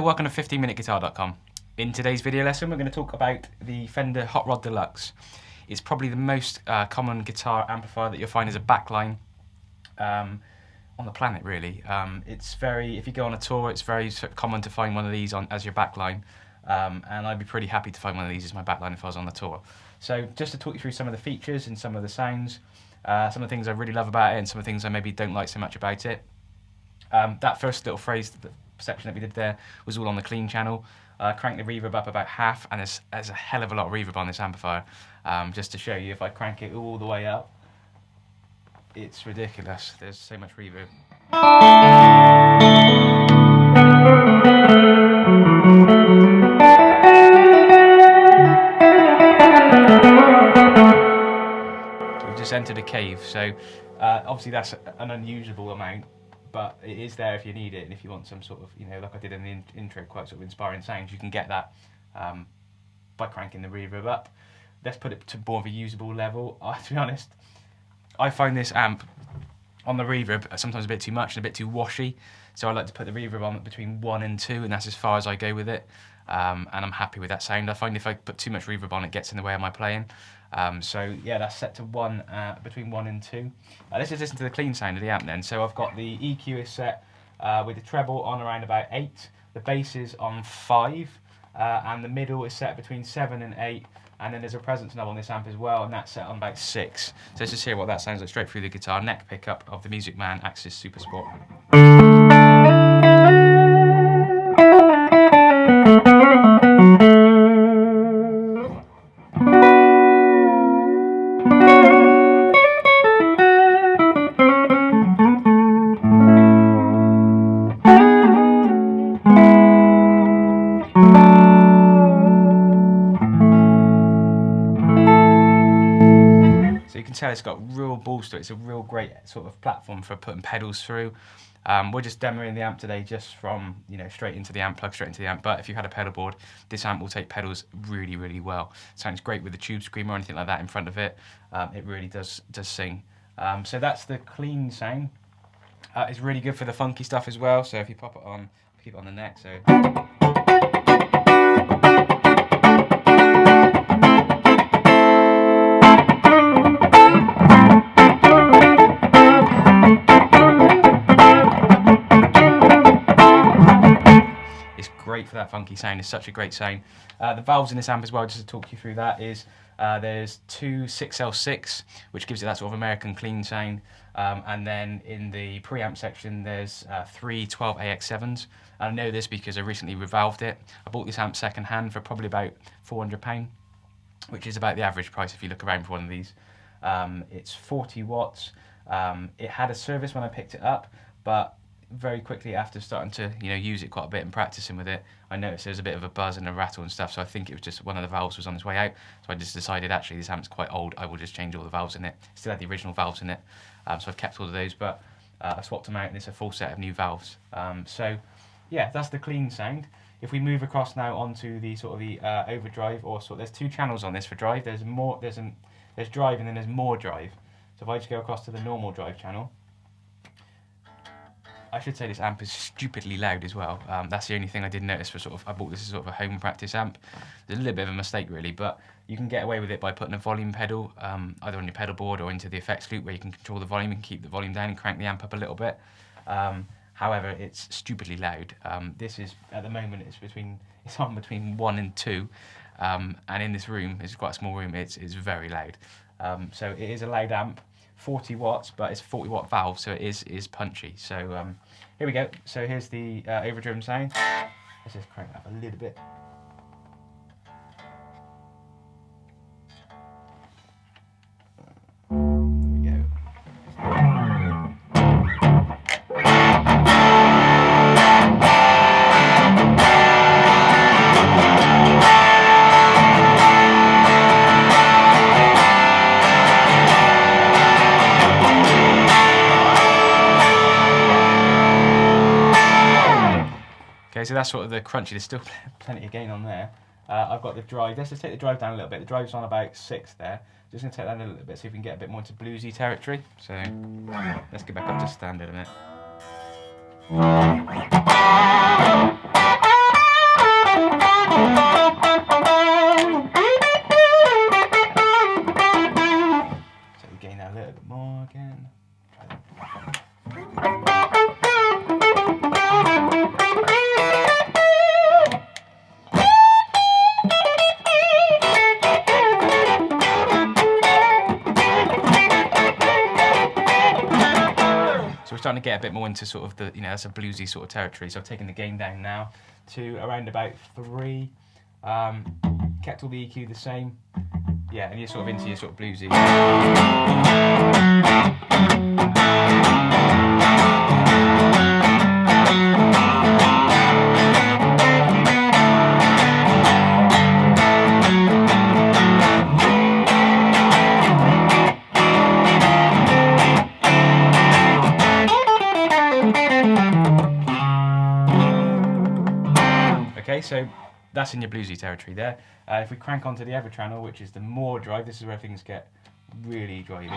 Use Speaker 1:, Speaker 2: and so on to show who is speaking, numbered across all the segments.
Speaker 1: Hello, welcome to 15minuteguitar.com. In today's video lesson we're going to talk about the Fender Hot Rod Deluxe. It's probably the most common guitar amplifier that you'll find as a backline on the planet, really. It's very, if you go on a tour, it's very common to find one of these as your backline, and I'd be pretty happy to find one of these as my backline if I was on the tour. So just to talk you through some of the features and some of the sounds, some of the things I really love about it and some of the things I maybe don't like so much about it. That first little phrase, the section that we did there, was all on the clean channel. Crank the reverb up about half, and there's a hell of a lot of reverb on this amplifier. Just to show you, if I crank it all the way up, it's ridiculous. There's so much reverb. We've just entered a cave, so obviously that's an unusable amount, but it is there if you need it, and if you want some sort of, you know, like I did in the intro, quite sort of inspiring sounds, you can get that by cranking the reverb up. Let's put it to more of a usable level. To be honest, I find this amp on the reverb sometimes a bit too much and a bit too washy, so I like to put the reverb on between 1 and 2, and that's as far as I go with it, and I'm happy with that sound. I find if I put too much reverb on, it gets in the way of my playing. So yeah, that's set to 1, between 1 and 2. Let's just listen to the clean sound of the amp then. So I've got the EQ is set with the treble on around about 8, the bass is on 5, and the middle is set between 7 and 8, and then there's a presence knob on this amp as well, and that's set on about 6. So let's just hear what that sounds like straight through the guitar. Neck pickup of the Music Man Axis Super Sport. So you can tell it's got real balls to it. It's a real great sort of platform for putting pedals through. We're just demoing the amp today just from, you know, straight into the amp, plug straight into the amp. But if you had a pedal board, this amp will take pedals really, really well. Sounds great with the tube screamer or anything like that in front of it. It really does sing. So that's the clean sound. It's really good for the funky stuff as well. So if you pop it on, keep it on the neck. So. Great for that funky sound. It's such a great sound. The valves in this amp as well, just to talk you through that, is there's 2 6L6, which gives it that sort of American clean sound, and then in the preamp section there's 3 12AX7s. I know this because I recently revalved it. I bought this amp second hand for probably about £400, which is about the average price if you look around for one of these. It's 40 watts. It had a service when I picked it up, but very quickly after starting to, you know, use it quite a bit and practicing with it, I noticed there was a bit of a buzz and a rattle and stuff, so I think it was just one of the valves was on its way out, so I just decided actually this amp's quite old, I will just change all the valves in it. Still had the original valves in it, so I've kept all of those, but I swapped them out and it's a full set of new valves. So yeah, that's the clean sound. If we move across now onto the sort of the overdrive, or sort, there's 2 channels on this for drive. There's drive and then there's more drive. So if I just go across to the normal drive channel, I should say this amp is stupidly loud as well. That's the only thing I did notice for sort of, I bought this as sort of a home practice amp. There's a little bit of a mistake really, but you can get away with it by putting a volume pedal either on your pedal board or into the effects loop where you can control the volume and keep the volume down and crank the amp up a little bit. However, it's stupidly loud. This is, at the moment, it's on between 1 and 2, and in this room, it's quite a small room, it's very loud. So it is a loud amp. 40 watts, but it's a 40 watt valve, so it is punchy. So here we go. So here's the overdriven sound. Let's just crank it up a little bit. There we go. Okay, so that's sort of the crunchy. There's still plenty of gain on there. I've got the drive. Let's just take the drive down a little bit. The drive's on about 6 there. Just going to take that a little bit, see if we can get a bit more into bluesy territory. So let's get back up to standard a minute. starting to get a bit more into sort of the, that's a bluesy sort of territory. So I've taken the gain down now to around about 3. Kept all the EQ the same. Yeah, and you're sort of into your sort of bluesy. Okay, so that's in your bluesy territory there. If we crank onto the other channel, which is the more drive, this is where things get really drivey.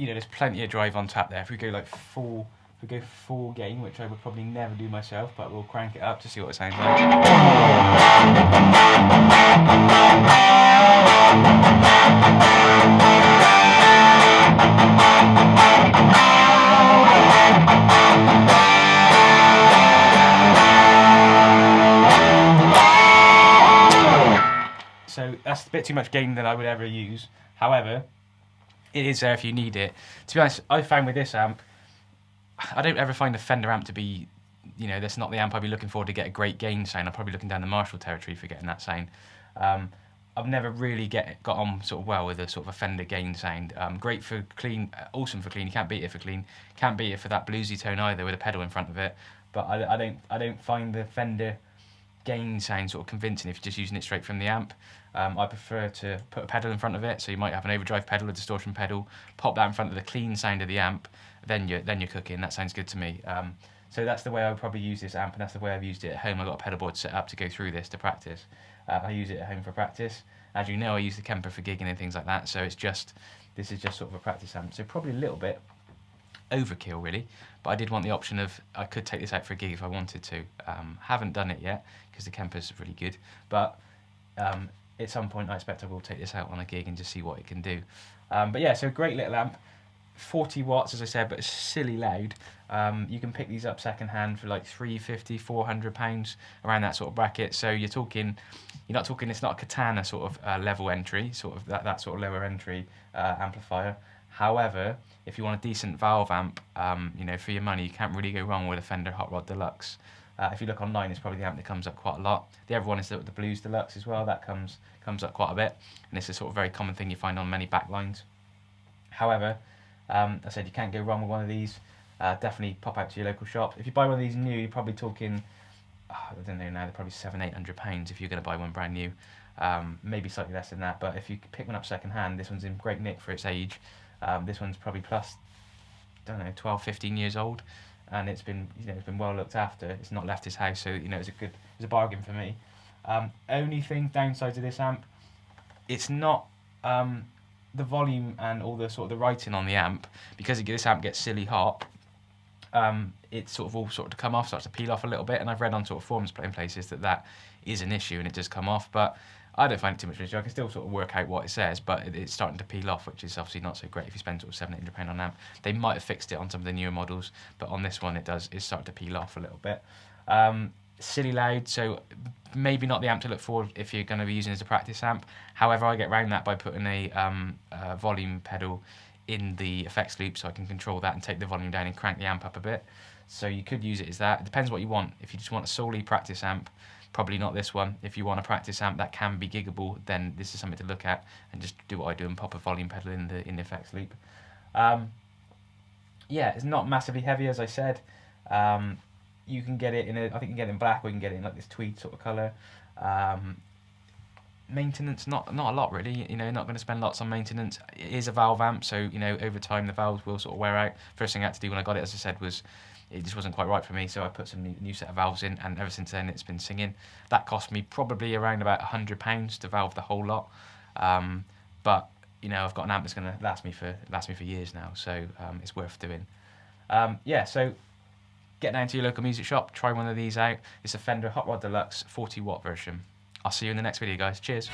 Speaker 1: There's plenty of drive on tap there. If we go like full gain, which I would probably never do myself, but we'll crank it up to see what it sounds like. So that's a bit too much gain than I would ever use. However, it is there if you need it. To be honest, I found with this amp, I don't ever find a Fender amp to be, that's not the amp I'd be looking for to get a great gain sound. I'm probably looking down the Marshall territory for getting that sound. I've never really got on sort of well with a sort of a Fender gain sound. Great for clean, awesome for clean. You can't beat it for clean. Can't beat it for that bluesy tone either with a pedal in front of it. But I don't find the Fender gain sound sort of convincing if you're just using it straight from the amp. I prefer to put a pedal in front of it, so you might have an overdrive pedal, a distortion pedal, pop that in front of the clean sound of the amp, then you're cooking. That sounds good to me. So that's the way I would probably use this amp, and that's the way I've used it at home. I've got a pedal board set up to go through this to practice. I use it at home for practice. As you know, I use the Kemper for gigging and things like that, so this is just sort of a practice amp. So probably a little bit overkill really, but I did want the option of I could take this out for a gig if I wanted to. Haven't done it yet because the Kemper's really good, but at some point I expect I will take this out on a gig and just see what it can do. But yeah, so great little amp, 40 watts as I said, but it's silly loud. You can pick these up second hand for like £350, £400, around that sort of bracket. So you're not talking, it's not a Katana sort of level entry, sort of that sort of lower entry amplifier. However, if you want a decent valve amp, for your money, you can't really go wrong with a Fender Hot Rod Deluxe. If you look online, it's probably the amp that comes up quite a lot. The other one is the Blues Deluxe as well. That comes up quite a bit, and it's a sort of very common thing you find on many backlines. However, I said you can't go wrong with one of these. Definitely pop out to your local shop. If you buy one of these new, you're probably talking, I don't know now, they're probably £700-800 if you're going to buy one brand new. Maybe slightly less than that, but if you pick one up second hand, this one's in great nick for its age. This one's probably plus, I don't know, 12-15 years old, and it's been well looked after. It's not left his house, so it's a bargain for me. Only thing downsides of this amp, it's not the volume and all the sort of the writing on the amp, because this amp gets silly hot. It's sort of all sort of to come off, starts to peel off a little bit, and I've read on sort of forums in places that is an issue and it does come off, but I don't find it too much of an issue. I can still sort of work out what it says, but it's starting to peel off, which is obviously not so great if you spend sort of £700-800 on an amp. They might have fixed it on some of the newer models, but on this one it's starting to peel off a little bit. Silly loud, so maybe not the amp to look for if you're going to be using it as a practice amp. However, I get around that by putting a volume pedal in the effects loop, so I can control that and take the volume down and crank the amp up a bit. So you could use it as that. It depends what you want. If you just want a solely practice amp, probably not this one. If you want a practice amp that can be giggable, then this is something to look at, and just do what I do and pop a volume pedal in the effects loop. Yeah, it's not massively heavy, as I said. You can get it I think you can get it in black, or you can get it in like this tweed sort of colour. Maintenance, not a lot really. Not going to spend lots on maintenance. It is a valve amp, so over time the valves will sort of wear out. First thing I had to do when I got it, as I said, was it just wasn't quite right for me, so I put some new set of valves in, and ever since then it's been singing. That cost me probably around about £100 to valve the whole lot. But I've got an amp that's going to last me for years now, so it's worth doing. Yeah, so get down to your local music shop, try one of these out. It's a Fender Hot Rod Deluxe 40 watt version. I'll see you in the next video, guys. Cheers.